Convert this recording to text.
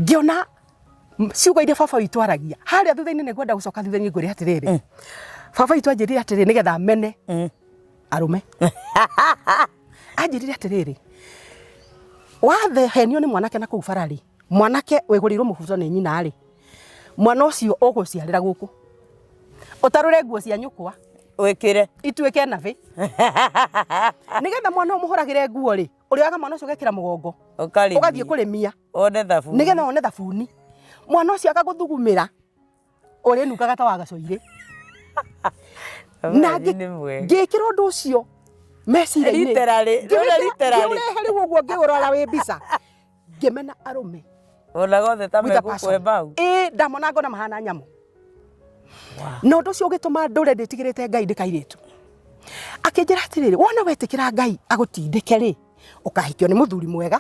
ngiona ciugo iria baba witũ aragia haria thutha-inĩ nĩ ngwenda gũcoka thutha-inĩ ngwĩre atĩrĩrĩ baba witũ anjĩrire atĩrĩrĩ nĩgetha mene arũme anjĩrire atĩrĩrĩ wahenio nĩ mwanake na kũu bara rĩ mwanake wĩgũrĩirwo mũbuto nĩ nyina rĩ mwana ũcio ũgũciarĩra gũkũ ũtarũre nguo cia nyũkwa wĩkĩre ituĩke nabe nĩgetha mwana ũmũhũragĩre nguo rĩ ũrĩaga mwana ũcio ũgekĩra mũgongo ũgathiĩ kũrĩmia one thabuni nĩgetha one thabuni mwana ũcio akagũthugumĩra ũrĩnungaga ta wa gacoirĩ na ngĩkĩra ũndũ ũcio meciria-inĩ literally ngĩũrehe rĩu ũguo ngĩũrora wĩ mbica ngĩmena arũme ona gothe ta megũkwembau ndamona ngona mahana nyamũ na ũndũ ũcio ũgĩtũma ndũre ndĩtigĩrĩte Ngai ndĩkairĩtu akĩnjĩra atĩrĩrĩ wona wetĩkĩra Ngai agũtindĩke rĩ ũkahikio nĩ mũthuri mwega